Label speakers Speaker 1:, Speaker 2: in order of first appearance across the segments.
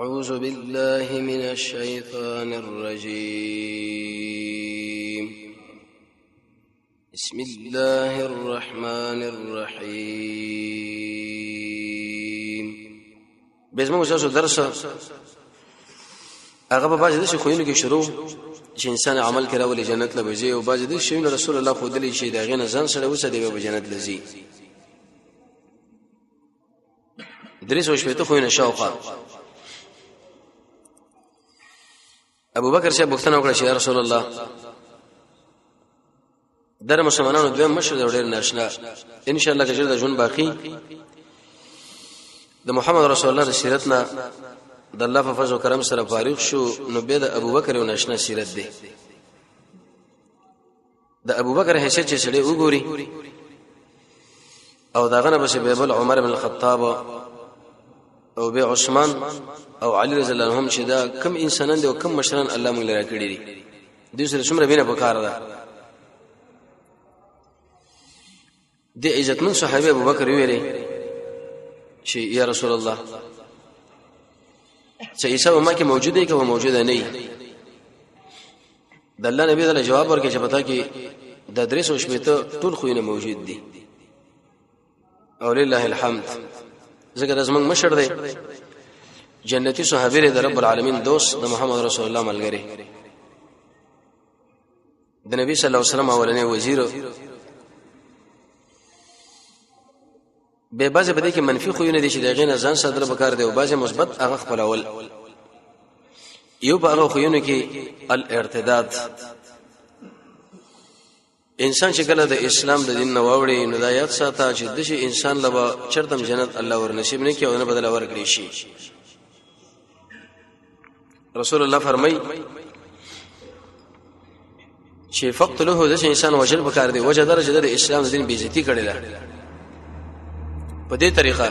Speaker 1: أعوذ بالله من الشيطان الرجيم بسم الله الرحمن الرحيم. بزمو جاسو درس هغه په باندې چې خوینو کې شروع چې انسان عمل کړه ولې جنت لوي او باندې د شیونه رسول الله خو دلی شي دغه نه ځان سره وسه دی به جنت لزی درس وشپته خوینه شاوخه. ابو بکر صاحب بوختنه وکړه چې یا رسول الله در مسلمانانو دویم مشر ډېر ناشنا ان شاء الله کجر د جون باقی د محمد رسول الله د سیرتنا د الله په فضل او کرم سره فارغ شو نو به د ابو بکر یو ناشنا سیرت دی. د ابو بکر حیثیت چې سړي وګوري او داغه نه بس به عمر بن الخطاب او به عثمان او علي رضی الله عنهم چې دا کم انسانان دي او کم مشران الله موږ لرا کړی دي دوی سره څومره بینه پکار ده. د عزتمن صحابه ابو بکر ویلي چې یا رسول الله چې عیسی ما کې موجود دی که موجوده نه وي د الله نبی تعالی جواب ورکړي چې پتا کې د درس او شپته ټول خوینه موجود دي او لله الحمد. ذکر از موږ مشر دی جنتی صحابه د رب العالمین دوست د محمد رسول الله ملګری د نبی صلی الله علیه وسلم اولنی وزیر به بعضه بده کې منفي خوونه دي چې دغه نه ځان صدر بکار دی او بعضه مثبت هغه خپل اول یو په هغه خوونه کې الارتداد انسان چې کله د اسلام د دین نووړي نو دایات ساته چې د شي انسان لبا چرتم جنت الله ور نصیب نه کوي او نه بدل ورکړي شي. رسول الله فرمای چې فقط له د انسان وجل بکار دی وجه درجه د اسلام د دین بیزتی کړي ده په دې طریقه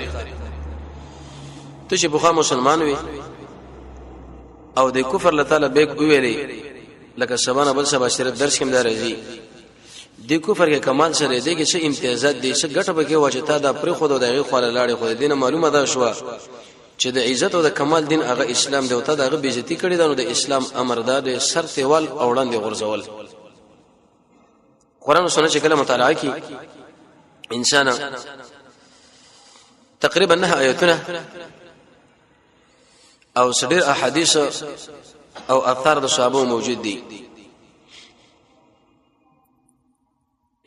Speaker 1: ته چې بوخا مسلمان وي او د کفر له تعالی بیگ ویلي لکه سبانه بل سبا صرف درس کوم درځي د کفر کې کمال سره دی چې امتیازات دي چې ګټه به کې واجتا دا پر خود او دغه خاله لاړې خو دینه معلومه ده شو چې د عزت او د کمال دین هغه اسلام دی او ته دغه بیزتی کړي دا نو د اسلام امر ده د سر تیوال اوړاندې غرزول. قران او سنت چې کله مطالعه کی انسان تقریبا 9 آیاتونه او صدر احادیث او اثار د صحابه موجود دي.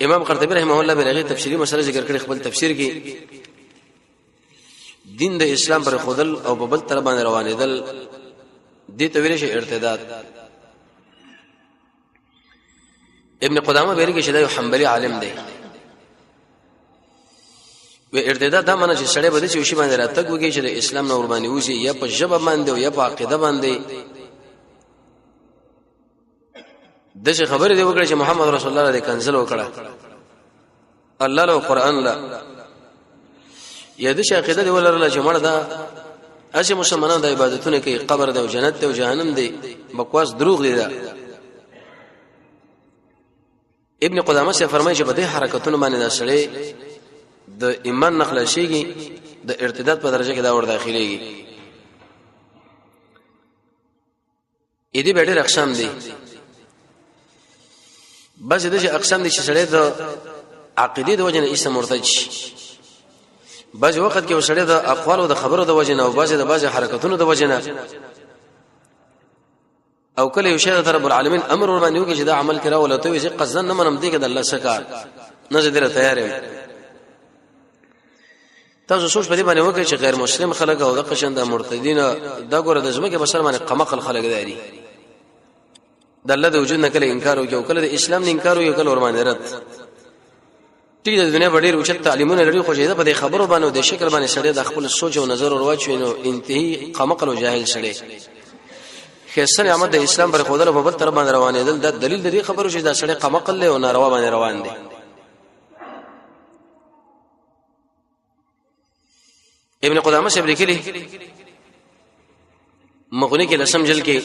Speaker 1: امام قرطبی رحمه الله برغه تفسیری مسله ذکر کړي خپل تفسیر کې دین د اسلام پر خودل او په بل تر باندې روانېدل دي ته ویل شي ارتداد. ابن قدامه بیرګه شدا یو حنبلی عالم دی و ارتداد دا معنی چې سړی بده چې وشي باندې راتګ وږي چې د اسلام نور باندې وځي یا په ژبه باندې او یا په عقیده باندې دغه خبره دی وکړه چې محمد رسول الله علیه کنزل وکړه الله له قران لا یا د عقیده دی ولرله چې مړه دا اسی مسلمانانو د عبادتونه کوي قبر دی او جنت دی او جهنم دی بکواس دروغ دی دا. ابن قدامه سے فرمایي چې په دې حرکتونو باندې دا سړی د ایمان نخلا شيږي د ارتداد په درجه کې دا ور داخليږي. اې دې ډېر اقسام دي بس دغه اقسام دي چې سړی د عقیده د وجنه اسم مرتد شي بعض وخت کې وسړی د اقوال او د خبرو د وجنه او بعض حرکتونو د وجنه او کله یو شی د رب العالمین امر ور باندې وکړي چې دا عمل کړه ولته وي چې قزن نه منم دي کې د الله سکار نه زه دې تیار یم. تاسو سوچ په دې باندې وکړئ چې غیر مسلم خلک او د قشند مرتدین دا ګوره د زمکه بشر باندې قمقل خلک داري د الله د وجود نه کله انکار وکړي او کله د اسلام نه انکار وکړي کله ور باندې رد ټیک د دنیا ډېر اوچت تعلیمونه لري خو چې په دې خبرو باندې د شکل باندې سړی د خپل سوچ او نظر ور واچوي نو انتهي قمقل او جاهل سړی خیسن احمد د اسلام پر خودل په بل تر باندې روانېدل د دلیل د دې خبرو چې دا سړی قمقل له او ناروا باندې روان دي. ابن قدامه سے لیکلي مغنی کې لسم جل کې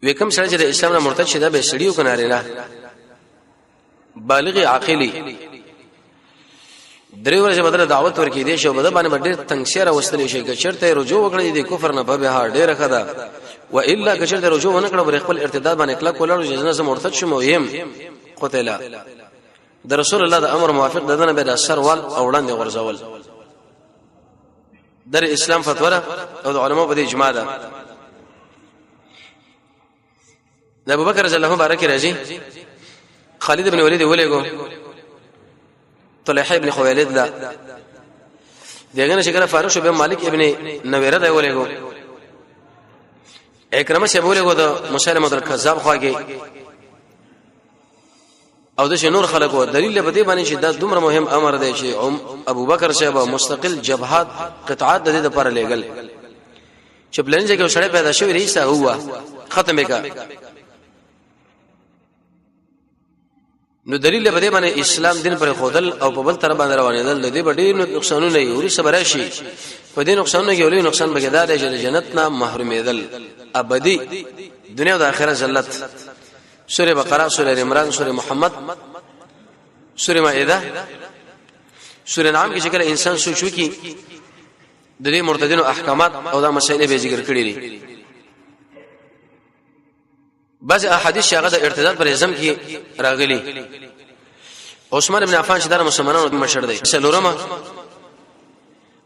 Speaker 1: وکم سره چې د اسلام نه مرتد شیدا به سړیو کناره نه بالغ عاقلی درې ورځې بدل دعوت ورکې دي شو بده باندې ډېر تنگسیره وستلې شي که چرته رجوع وکړي دي کفر نه به ها ډېر خدا و الا که چرته رجوع ونه کړو بر خپل ارتداد باندې کلک ولړو جنازه مرتد شوم ويم قتل د رسول الله د امر موافق ددنه به د اثر وال او وړاندې ورزول در اسلام فتوا او د علماء په اجماع ده د ابوبکر رضی الله بارک راضي خالد بن ولید ولېګو طلحه ابن خویلد دا دغه شکر فاروق بن مالک ابن نویره دا ولېګو اکرمه شه ولېګو د مسلمه در کذاب خواږي او د شنور خلکو دلیل به دی باندې چې دا دومره مهم امر دی چې ابوبکر صاحب مستقل جبهات قطعات د دې لپاره لګل چې بلنځ کې سره پیدا شوی رئیسه هوا ختمه کا نو دلیل به دی باندې اسلام دین پر خودل او په بل تر باندې روانېدل د دې ډېر نقصانونه یوري صبر شي په دې نقصانونه کې ولې نقصان بګدار دی چې جنت نه محرومېدل ابدي دنیا او آخرت ذلت سوره بقره سوره عمران سوره محمد سوره مائده سوره انعام کې شکل انسان سوچ وکي د دې مرتدینو احکامات او دا مسائل به ذکر کړی دي بعض احادیث شاغه د ارتداد پر اعظم کې راغلي عثمان ابن عفان چې د مسلمانانو مشر دی سلورمه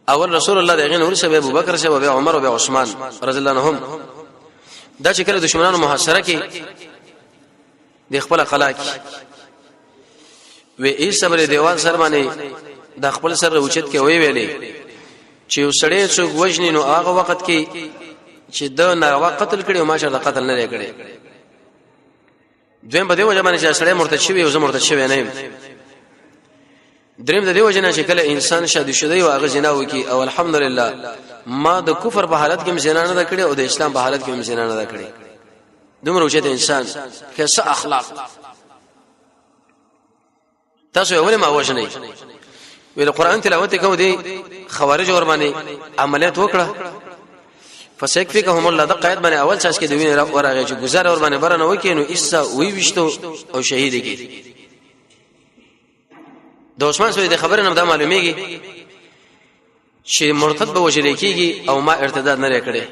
Speaker 1: اول رسول الله دغه نور سبب ابوبکر سبب ابو عمر او عثمان رضی الله عنهم دا چې کله دشمنانو محاصره کې د خپل خلاق و ای صبر دیوال سر باندې د خپل سر اوچت کې وی ویلې چې وسړې څوک وجنی نو هغه وخت کې چې د ناروا قتل کړي او ماشه د قتل نه کړي دویم په دیو ځمانه چې سړی مرتد شوی او زه مرتد شوی نه یم دریم د دیو جنا چې کله انسان شادي شوی او هغه زنا وکي او الحمدلله ما د کفر په حالت کې زنا نه کړي او د اسلام په حالت کې زنا نه کړي دومره وجه انسان کیسه اخلاق تاسو ولې ما وژنئ ویل قران تلاوت کوو دي خوارج اور باندې عملیات وکړه فسيكفيكهم الله د قید باندې اول چاس کې د وینې راغی چې گزار اور باندې برنه وکي نو ایسا وی وشتو او شهید کی د عثمان سره د خبره نه د معلومیږي چې مرتد به وجل کیږي او ما ارتداد نه کړي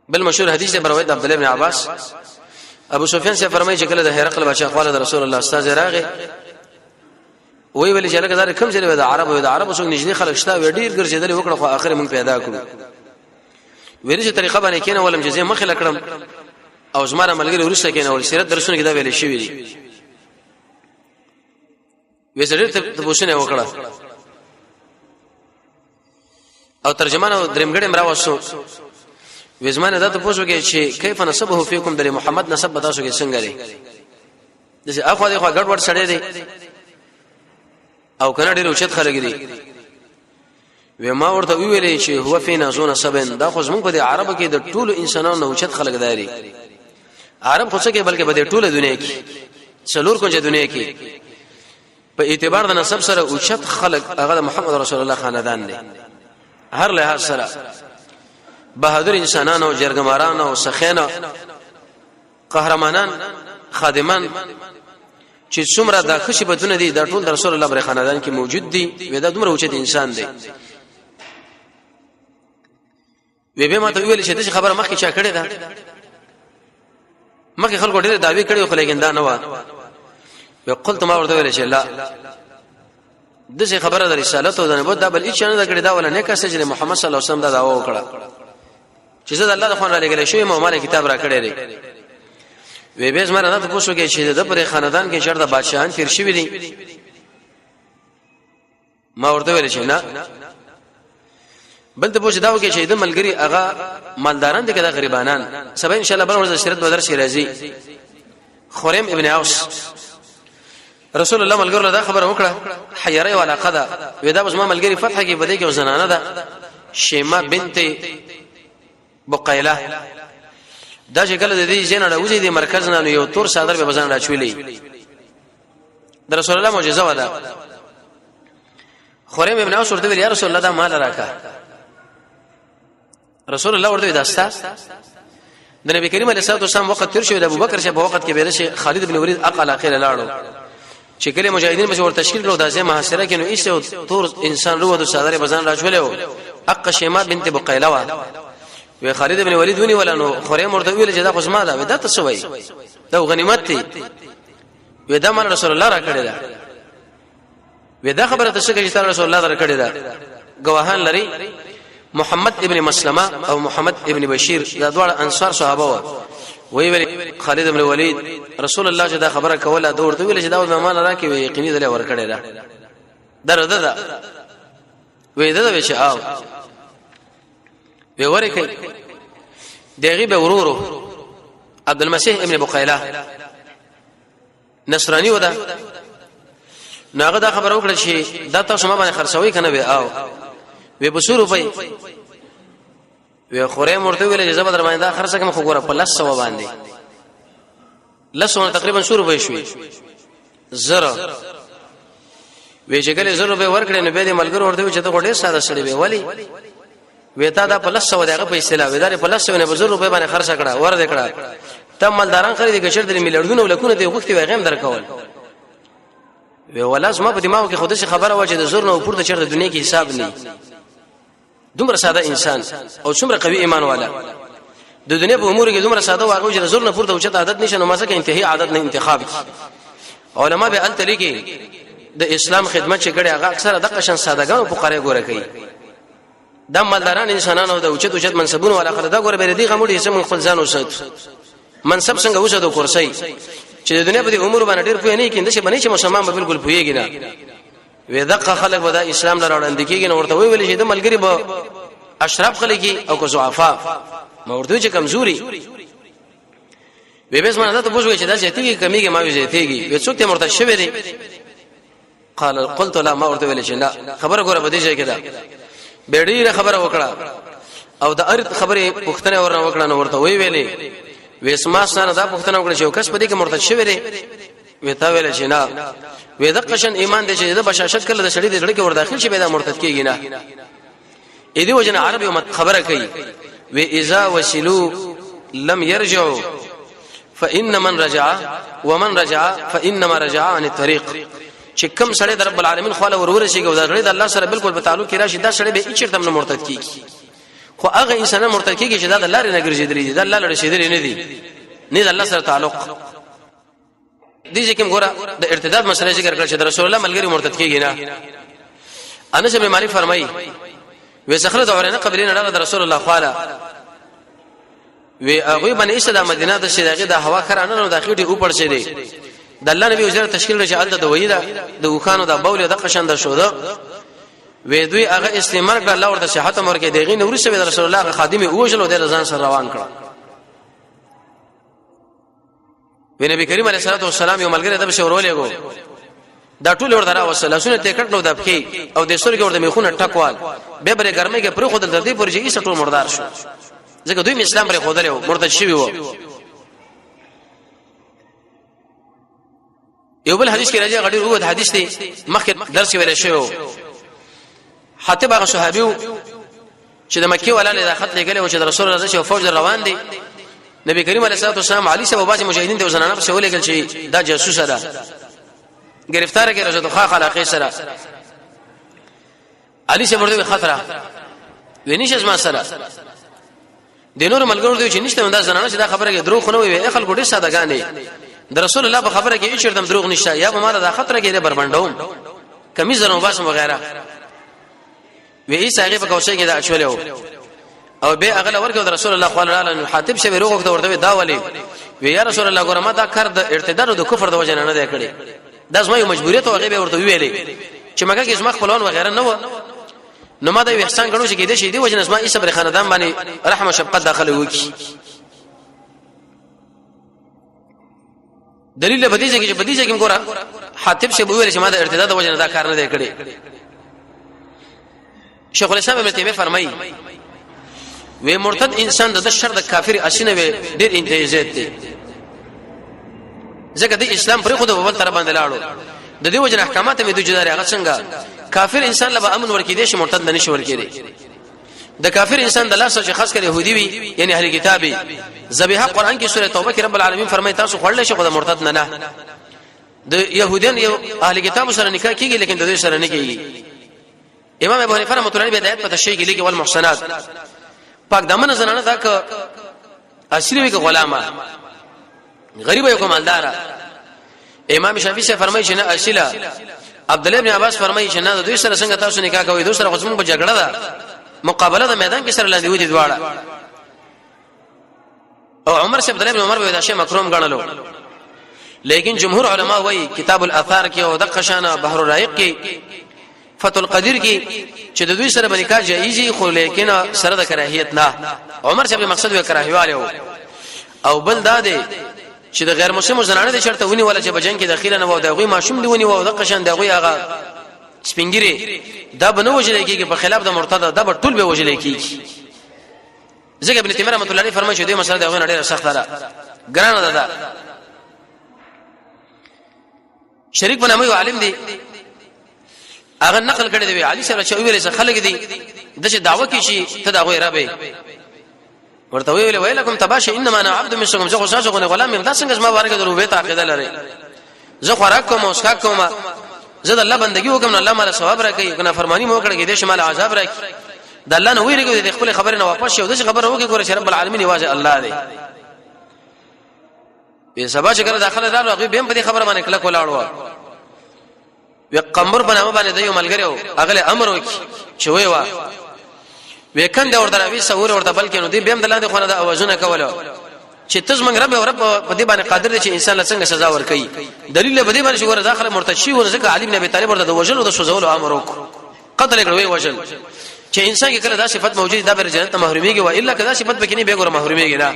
Speaker 1: بل مشهور حدیث دی روایت عبد الله بن عباس ابو سفیان سے فرمایي چې کله د هرقل بادشاہ خالد رسول الله استاد راغی وی ویل چې لکه زار کم ځای د عربو څنګه نږدې خلک شته وډیر ګرځیدل وکړه خو اخر موږ پیدا کړو ویل چې طریقه باندې کینه ولم جزې مخه لکړم او زماره ملګری ورسته کینه ول سیرت درسونه کې دا ویل شي ویلي وېزړ ته پوښتنه وکړه او ترجمان او درمګړې مراوسو وزمانه دا ته پوښتنه چې کیف نسبه فیکم د محمد نسب تاسو کې څنګه لري دغه اخو دغه ګډ وډ سړی دی او کنه ډېر اوچت خلک دي و ما ورته ویلې چې هو فینا زون سبن دا خو زموږ په عربو کې د ټولو انسانانو اوچت خلک داري عرب خو څه کې بلکې په ټوله دنیا کې څلور کوجه دنیا کې په اعتبار د نسب سره اوچت خلک هغه محمد رسول الله خاندان دي هر لحاظ سره بهادر انسانانو جرګمارانو سخینه قهرمانان خادمان چې څومره د خشي بدونه دي د ټول رسول الله بر خاندان کې موجود دي ودا دومره اوچت انسان دی وی به ما ته ویل چې د خبره مخکې چا کړې ده مخکې خلکو ډېر دعوی کړي خو لیکن دا نه و وقلت ما ورته ویل چې لا دغه خبره د رسالت او د نبوت دا بل هیڅ نه کړی دا ولا نه کاسه چې محمد صلی الله علیه وسلم دا دعوا وکړه چې زه د الله تعالی علیه لګل شوی مو کتاب را کړی دی وی به زما نه تاسو کې چې د پر خاندان کې شرط بادشاہان تیر شوی دي ما ورته ویل چې نه بل ته پوښتنه دا وکړي چې د ملګری هغه مالداران دي کده غریبانان سبا ان شاء الله بل ورځ شرط بدر شي راځي خریم ابن اوس رسول الله ملګرو دا خبره وکړه حیره ولا قدا ودا بس ما ملګری فتح کې بده کې زنانه ده شیما بنت بقیله دا چې کله د دې جن راوځي د مرکز نه یو تور صادر به بزن راچولې د رسول الله معجزه ودا خریم ابن اوس ورته یا رسول الله دا مال راکا رسول الله ورته داستا د نبی کریم علیه الصلاه والسلام وخت تیر شو د ابوبکر شه په وخت کې بیره شه خالد بن ولید اقل اخر لاړو چې کله مجاهدین به ور تشکیل کړو د ځای محاصره کې نو ایسه تور انسان روه د صدر بزن راځولې اق شیماء بنت بقیله وا وی خالد ابن ولید ونی ولا نو خوره مرته ویل چې دا خو زما ده ودا تاسو وای دا غنیمت دی ودا مال رسول الله را کړی دا ودا خبره تاسو کې چې رسول الله را کړی دا گواهان لري محمد ابن مسلمه او محمد ابن بشیر دا دواړه انصار صحابه و وی خالد ابن ولید رسول الله چې دا خبره کوله دا ورته ویل چې دا مال را کې یقیني دله ور کړی دا درده دا وی دا وی چې آو وی ورې کوي دغه به ورورو عبد المسيح ابن بقيله نصراني ودا ناغه دا خبر وکړه چې دا تاسو ما باندې خرڅوي کنه به آو وی 200 روپۍ وی خوره مرته ویل چې زبر باندې دا خرڅه کوم خو ګوره په 100 باندې 100 تقریبا 100 روپۍ شوي زره وی چې کله 100 روپۍ ورکړې نو به دې ملګر ورته چې ته ډېر ساده سړی وی ولی ویتا دا په 100 دغه پیسې لا ودارې په 100 نه 200 روپۍ باندې خرڅ کړه ور دې کړه ته مالداران خرید کې شر دې میلیارډونو ولکونه دې وختي وغیم درکول وی ولاس ما په دماغ کې خوده شي خبره و چې د زور نه پورته چرته دنیا کې حساب نه دومره ساده انسان او څومره قوي ایمان والا د دنیا په امور کې دومره ساده واغو چې د زور نه پورته اوچته عادت نشه نو ماسه کې انتهایی عادت نه انتخاب علماء به ال طریقې د اسلام خدمت چې کړي هغه اکثره د قشن سادهګانو په قاره ګوره کوي د مالداران انسانانو د اوچت منصبونو ولا خلک دا ګوره به دي غموډي سم خپل ځان وسات منصب څنګه وساته کورسي چې د دنیا په امور باندې ډېر پوهه نه کیند شي باندې چې مسلمان به بالکل پوهیږي نه وې دغه خلک ودا اسلام لراوړاندې کیږي نو ورته ویل شي د ملګری به اشراف خلک او کو ضعفا ما ورته چې کمزوري وې به زما ته پوښتنه چې دا ځتیږي کمیږي ما وی ځتیږي وې څوک ته مرتد شوی دی قلت لا ما ورته ویل چې نه خبره ګوره بده ځای کې دا بیډیره خبره وکړه او د ارت خبره پښتنه ورنه وکړه نو ورته وی ویلې وېسما سره دا پښتنه وکړه چې کس په دې کې مرتد شوی دی وتا ویل چې نه وې د قشن ایمان دې چې د بشاشت کله د شړې د لړ کې ور داخل شي به دا مرتد کیږي نه اې دې وجنه عربي امت خبره کوي و اذا وسلوا لم يرجعوا فان من رجع ومن رجع فانما رجع عن الطريق چې کوم سړی د رب العالمین خو له ورور شي او د الله سره بالکل په تعلق کې راشي دا سړی به هیڅ تم نه مرتد کیږي خو هغه انسان مرتد کیږي چې دا د الله نه ګرځیدلی دی د الله لپاره شیدل نه دی نه د الله سره تعلق دي چې کوم ګوره د ارتداد مسله ذکر کړل چې د رسول الله ملګری مرتد کیږي نه انس بن مالک فرمایي و زخره د اورنه قبلین نه د رسول الله خاله و هغه باندې ایسه د مدینه د شریعه د هوا کرانه نو د خېټي اوپر شه دی د الله نبی وزیر تشکیل رجال د وېدا د وخانو د بول د قشند شو ده و دوی هغه استعمال کړ الله ورته صحت امر کې دیغې نور شه د رسول الله خادم اوجلو د رضان سره روان کړ و نبی کریم علیه الصلاه والسلام یو ملګری د بشورولېګو دا ټول ورته راوصله سونه ټیکټ نو د پخې او د سر کې ورته میخونه ټکوال به بره ګرمه کې پر خود د دې پرځي ایسه ټول مردار شو ځکه دوی اسلام پر خود له مرتد شوی وو یو بل حدیث کې راځي غډیر وو حدیث دی مخکې درس ویل شو حاتب هغه صحابي چې د مکه ولاله د خط لګلې و چې رسول الله صلی الله علیه وسلم روان دي نبی کریم علیه الصلاه والسلام علی سبب باج مجاهدین ته وزنانه په شولې کل چې دا جاسوس ده گرفتار کړي رسول الله خلاقه سره علی سے ورته خطر ونیش از ما سره د نور ملګرو دوی چې نشته دا زنانه چې دا خبره کې دروغ نه وي خلکو ډېر سادهګانې د رسول الله په خبره کې هیڅ دم دروغ نشته یا به مال دا خطر کې بربندوم کمیز نو باسم وغیرہ وی عیسی هغه په کوڅه کې دا اچولیو او به هغه ورکو د رسول الله صلی الله علیه وسلم حاتب شه روغ ورته دا ولی وی یا رسول الله ګورما دا کار د ارتداد او د کفر د وجه نه دی کړی دا زما یو مجبوریت او هغه به ورته ویلې چې مګه کې اسما خپلون وغیرہ نه و نو ما دا احسان غنو چې کې دې شي دی وجه اسما عیسی بر خاندان باندې رحم او شفقت داخله وکي دلیل بدیجه کې بدیجه کې ګورا حاتب شه ویل چې ما دا ارتداد د وجه نه دا کار نه دی کړی شیخ الاسلام ابن تیمیه فرمایي و مرتد انسان د شر د کافر اسنه و ډیر انتهازات دي ځکه د اسلام پر خو د بل تر باندې لاړو د دې وجه احکامات مې د جداري هغه څنګه کافر انسان له امن ورکې دي چې مرتد نه نشي ورکې دي د کافر انسان د الله سره خاص کر يهودي وي یعنی اهل کتابي ذبیحه قران کې سوره توبه کې رب العالمین فرمایي تاسو خړل شي خو د مرتد نه د يهوديان یو اهل کتاب سره نکاح کیږي لیکن د دې سره نه کیږي. امام ابو حنیفه رحمۃ اللہ علیہ بدایت په تشریح کې لیکي والمحصنات پاک دمن زنانه دا ک اصلي وی غلامه غریب یو مالدار. امام شافعی سے فرمایي چې نه اصله. عبد الله ابن عباس فرمایي چې نه د دوی سره څنګه تاسو نکاح کوئ دوی سره خصم په جګړه ده مقابله د میدان کې سره لاندې ودی دواړه. او عمر سے عبد الله ابن عمر به دا شی مکروم غنلو لیکن جمهور علما وایي کتاب الاثار کې او د قشانه بحر الرائق کې فتح القدیر کې چې د دوی سره نکاح جایز خو لیکن سره د کراهیت نه. عمر سے به مقصد و کراهیواله او بل داده چې د غیر مسلمان زنانه د شرط ونی ولا چې بجنګ کې داخله نه و دا غوي ماشوم دی ونی و د قشان دا غوي هغه سپینګری دا بنو وجلې کېږي په خلاف د مرتد دا ټول به وجلې کېږي. ځکه ابن تیمیه رحمۃ اللہ علیہ فرمایي چې دې مسله دا غوڼه ډیره سخته ده ګرانه ده. شریک بن اموی عالم دی هغه نقل کړی دی علي صاحب چې ویل څه خلک دي دغه دعوه کې شي ته دا غوي ربه ورته ویل ویلکم تباش انما انا عبد منكم زه خصاصه غلام یم دا څنګه ما بارګه دروبه عقیده لري زه خوراک کوم او اسکا کوم زه د الله بندگی وکم الله مال ثواب راکړي کنه فرمانی مو کړی دې شمال عذاب راکړي د الله نو ویریږي د خپل خبره نه واپس شو د خبره وکي ګوره چې رب العالمین واځي الله دی. په سبا چې کله داخله راغی به په دې خبره باندې کله کولاړو وی قمر بنامه باندې دیو ملګریو اغله امر وکي چې وی وا وکند اور دروي سور ورته بلکې نو دې بهم دلاندې خونه د اوازونه کوله چې تز منګ رب په دې باندې قادر دی چې انسان له څنګه سزا ورکړي. دلیل به دې باندې شګور داخله مرتد شي ورزکه علي بن ابي طالب ورته د وجل او د سوزول امر وکړ قتل کړوي وجل چې انسان کې کله دا صفت موجود ده بر جنت محروميږي و الا کدا صفت بکینی به ګور محروميږي نه.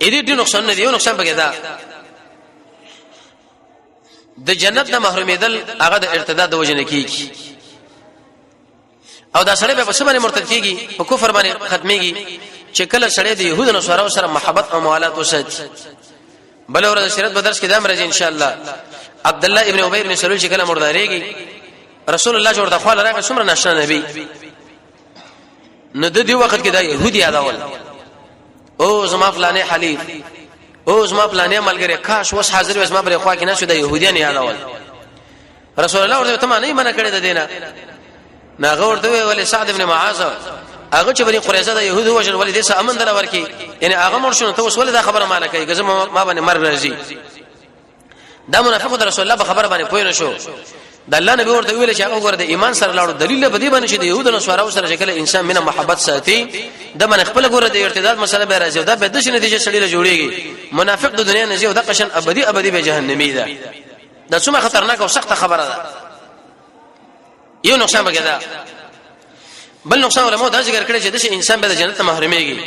Speaker 1: اې دې نقصان نه دی یو نقصان بګی دا د جنت نه محرومېدل هغه د ارتداد د وجنه کیږي او دا سړی په سمه مرتد کیږي په کفر باندې ختميږي چې کله سړی د يهود نو سره محبت او موالات وسات. بل ورځ شریعت په درس کې دا مرجه ان شاء الله عبد الله ابن ابي بن سلول چې کله مرداريږي رسول الله جوړ د خپل راغ څومره ناشنا نبی نو د دې وخت کې دا يهودي یادول او زما فلانه حلیف او زما فلانه ملګری کاش وس حاضر وس ما بر خوا کې نه شو د يهوديان یادول. رسول الله ورته تمه نه منع کړی د دینه ناغه ورته ویل سعد ابن معاذ هغه چې بني قریظه د يهودو وجل ولې دې سه امن در ورکی یعنی هغه مرشن ته وسول دا خبره مال کوي چې ما باندې مر راځي دا منافق د رسول الله په خبره باندې پوه نه شو. د الله نبی ورته ویل چې هغه ګور د ایمان سره لاړو دلیل به دې باندې چې د يهودو نصارو سره شکل انسان مینه محبت ساتي د من خپل ګور د ارتداد مسله به راځي دا به د شي نتیجه سړي له جوړيږي. منافق د دنیا نه زیو د قشن ابدي به جهنمی ده. دا څومره خطرناک او سخت خبره ده. یو نقصان بګی دا بل نقصان علماء دا ذکر کړی چې د انسان به د جنت محروميږي.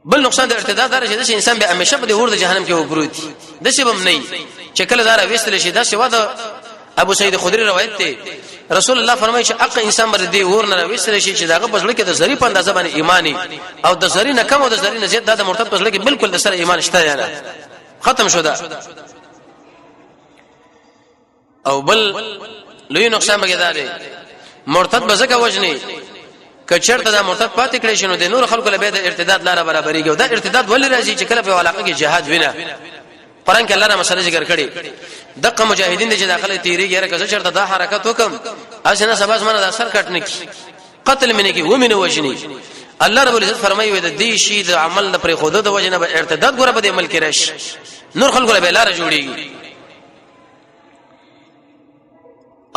Speaker 1: بل نقصان د ارتداد دا چې د انسان به همیشه په اور د جهنم کې وګروي د څه بم نه چې کله دا راويستل شي دا سوا د ابو سعید خدری روایت ته رسول الله فرمایي چې اق انسان بر دې اور نه راويستل شي چې داغه پسړه کې د زری په اندازه باندې ایمانی او د زری نه کم او د زری نه زیات د مرتد پسړه کې بالکل د سره ایمان شته یا نه ختم شو دا. او بل لوی نقصان بګی دا دی مرتد بزکه وجنی کچرته دا مرتد پاتې کړي شنو د نور خلکو له به د ارتداد لاره برابرېږي او دا ارتداد ولې راځي چې کله په علاقه کې جهاد وینه قرآن کې الله را مسله ذکر کړي دغه مجاهدین چې داخله تیریږي راکه چرته دا حرکت وکم اسنه سباس منه د اثر کټنه کی قتل منه کی ومنه وجنی. الله رب العزت فرمایي د دې شی د عمل پر خوده د وجنه به ارتداد ګره په عمل کې راشي نور خلکو له به لاره جوړيږي.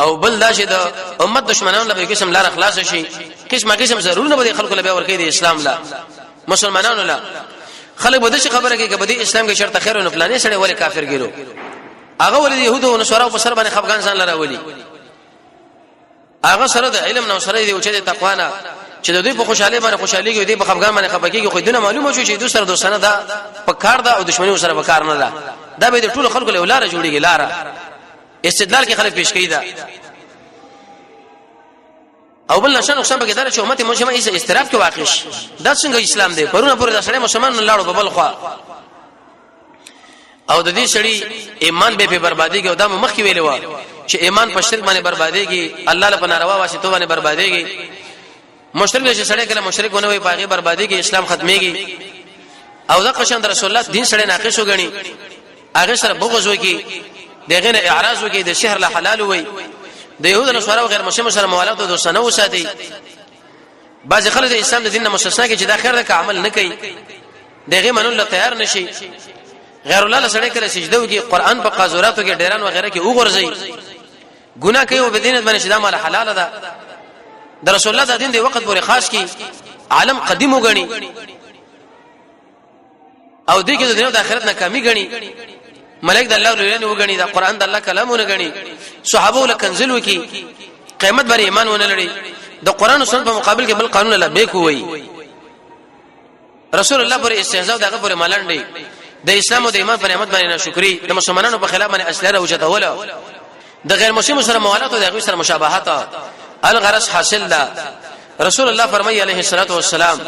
Speaker 1: او بل دا چې د امت دشمنانو له قسم لار اخلاص شي قسم ضرور نه به خلکو له به ورکې د اسلام لا مسلمانانو لا خلک به د خبره کې کبدي اسلام کې شرط خیر او فلانه سره ولې کافر ګیرو هغه ولې يهودو او نصارا په سر باندې خفغان ځان لره ولي هغه سره د علم نو سره دی او چې د تقوا نه چې د دوی په خوشاله باندې خوشالي کې دی په خفغان باندې خپګي خو دونه معلومه شو چې دوی سره دوستانه دا په کار دا او دښمنی سره په کار نه ده دا به د ټول خلکو له لاره جوړيږي لاره استدلال کې خلک پیش کوي دا. او بل نشه نقصان بګی دا چې امت مسلمه ایسه استراف کې واقع شي دا څنګه اسلام دی پرونه پورې دا سړی مسلمان نه لاړو ببل خوا او د دې سړی ایمان به په بربادي کې او دا مخ کې ویلې و چې ایمان په شرک باندې برباديږي الله له پناروا واسطه باندې برباديږي مشرک چې سړی کله مشرک ونه وي پاغي بربادي کې اسلام ختميږي او د قشن رسول الله دین سره ناقص وګڼي هغه سره بغض وکي دغه نه اعراض وکي د شهر له حلال وي د يهود او نصارا او غیر مسلمان سره موالات او دوستانه وساتي بعض خلک د اسلام د دین نه مستثنا کې چې دا خیر د عمل نه کوي دغه منل تیار نشي غیر الله له سره کله سجده وکي قران په قاذوراتو کې ډیران وغیرہ کې وګرځي ګناه کوي او بدینت باندې شدا مال حلال ده د رسول الله د دین دی وخت پورې خاص کی عالم قدیم وګڼي او دې کې د دنیا د آخرت نه کمی غني ملائک د الله لوري وګڼي دا قران د الله کلامونه غني صحابه له کنزل وکي قیامت باندې ایمان ونه لري د قران او سنت په مقابل کې بل قانون لا به کوي رسول الله پر استهزاء دغه پر ملنډي د اسلام او د ایمان پر نعمت باندې ناشکری د مسلمانانو په خلاف باندې اسلحه اوچتوله د غیر مسلمان سره موالات او د غیر سره مشابهت الغرض حاصل ده رسول الله فرمایي عليه الصلاه والسلام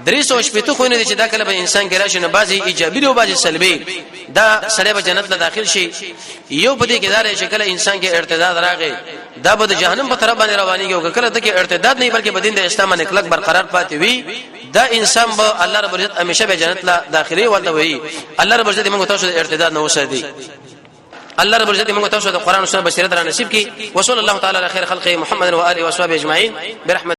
Speaker 1: دریس او شپته خو نه دي چې دا کله به انسان کې راشي نه بازي ایجابي او بازي سلبي دا سړی به جنت ته داخل شي یو په دې کې دار شکل انسان کې ارتداد راغی دا به د جهنم په طرف باندې روانيږي او کله ته کې ارتداد نه بلکې بدین د اسلام باندې کلک برقرار پاتې وي دا انسان به الله رب عزت همیشه به جنت لا داخلي ولته وي الله رب عزت موږ تاسو د ارتداد نه وسدي الله رب عزت موږ تاسو د قران او سنت بصیرت را نصیب کړي وصلی الله تعالی علی خیر خلقه محمد و آله و اصحابہ اجمعین برحمت